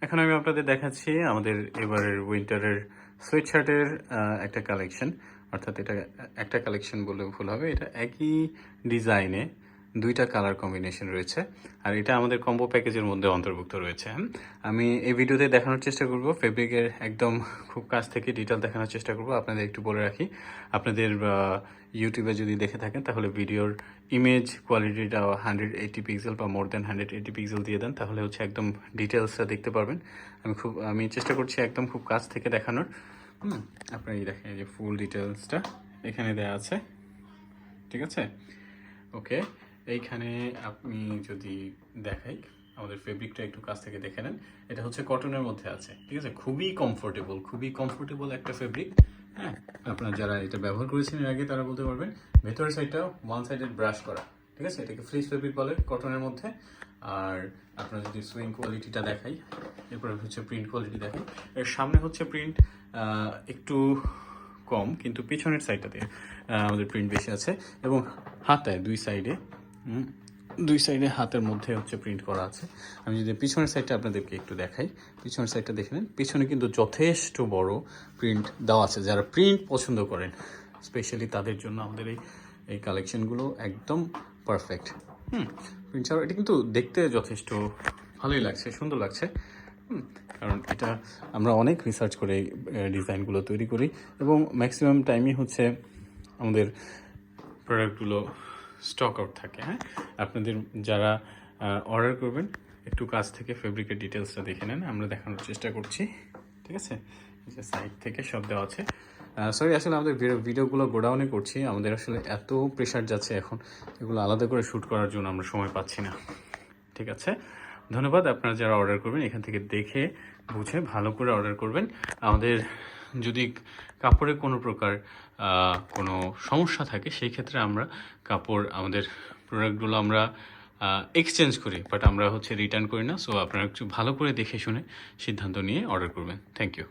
এখন আমি আপনাদের দেখাচ্ছি আমাদের এবারের উইন্টারের সোয়েট শার্টের একটা কালেকশন, অর্থাৎ এটা একটা কালেকশন বললে ভুল হবে, এটা একই ডিজাইনে দুইটা কালার কম্বিনেশন রয়েছে, আর এটা আমাদের কম্বো প্যাকেজের মধ্যে অন্তর্ভুক্ত রয়েছে। আমি এই ভিডিওতে দেখানোর চেষ্টা করব ফেব্রিকের একদম খুব কাছ থেকে ডিটেল দেখানোর চেষ্টা করব। আপনাদের একটু বলে রাখি, আপনাদের ইউটিউবে যদি দেখে থাকেন তাহলে ভিডিওর ইমেজ কোয়ালিটিটা 180 পিক্সেল বা মোর দ্যান 180 পিক্সেল দিয়ে দেন, তাহলে হচ্ছে একদম ডিটেলসটা দেখতে পারবেন। আমি চেষ্টা করছি একদম খুব কাছ থেকে দেখানোর। আপনারা এই দেখেন, এই যে ফুল ডিটেলসটা এখানে দেওয়া আছে, ঠিক আছে? ওকে, এইখানে আপনি যদি দেখাই আমাদের ফেব্রিকটা একটু কাছ থেকে দেখে নেন। এটা হচ্ছে কটনের মধ্যে আছে, ঠিক আছে? খুবই কমফোর্টেবল একটা ফেব্রিক। হ্যাঁ, আপনারা যারা এটা ব্যবহার করেছেন এর আগে তারা বলতে পারবেন। ভেতরের সাইডটা ওয়ান সাইডেড ব্রাশ করা, ঠিক আছে? এটাকে ফ্রিজ ফেব্রিক বলে কটনের মধ্যে। আর আপনারা যদি সুইং কোয়ালিটিটা দেখাই, এরপরে হচ্ছে প্রিন্ট কোয়ালিটি দেখাই। এর সামনে হচ্ছে প্রিন্ট একটু কম, কিন্তু পিছনের সাইডটাতে আমাদের প্রিন্ট বেশি আছে, এবং হাতায় দুই সাইডে হাতের মধ্যে হচ্ছে প্রিন্ট করা আছে। আমি যদি পিছনের সাইডটা আপনাদেরকে একটু দেখাই, পিছনের সাইডটা দেখে নেন। পিছনে কিন্তু যথেষ্ট বড় প্রিন্ট দেওয়া আছে। যারা প্রিন্ট পছন্দ করেন স্পেশালি তাদের জন্য আমাদের এই কালেকশনগুলো একদম পারফেক্ট। প্রিন্ট ছাড়াও এটা কিন্তু দেখতে যথেষ্ট ভালোই লাগছে, সুন্দর লাগছে। কারণ এটা আমরা অনেক রিসার্চ করে ডিজাইনগুলো তৈরি করি, এবং ম্যাক্সিমাম টাইমই হচ্ছে আমাদের প্রোডাক্টগুলো স্টক আউট থাকে। হ্যাঁ, আপনাদের যারা অর্ডার করবেন একটু কাছ থেকে ফেব্রিকের ডিটেলসটা দেখে নেন, আমরা দেখানোর চেষ্টা করছি, ঠিক আছে? যে সাইড থেকে সব দেওয়া আছে। সরি, আসলে আমাদের ভিডিওগুলো গোডাউনে করছি, আমাদের আসলে এত প্রেশার যাচ্ছে এখন, এগুলো আলাদা করে শ্যুট করার জন্য আমরা সময় পাচ্ছি না, ঠিক আছে? ধন্যবাদ। আপনারা যারা অর্ডার করবেন এখান থেকে দেখে বুঝে ভালো করে অর্ডার করবেন। আমাদের যদি কাপড়ে কোনো প্রকার কোনো সমস্যা থাকে, সেই ক্ষেত্রে আমরা আমাদের প্রোডাক্টগুলো আমরা এক্সচেঞ্জ করি, বাট আমরা হচ্ছে রিটার্ন করি না। সো আপনারা একটু ভালো করে দেখে শুনে সিদ্ধান্ত নিয়ে অর্ডার করবেন। Thank you.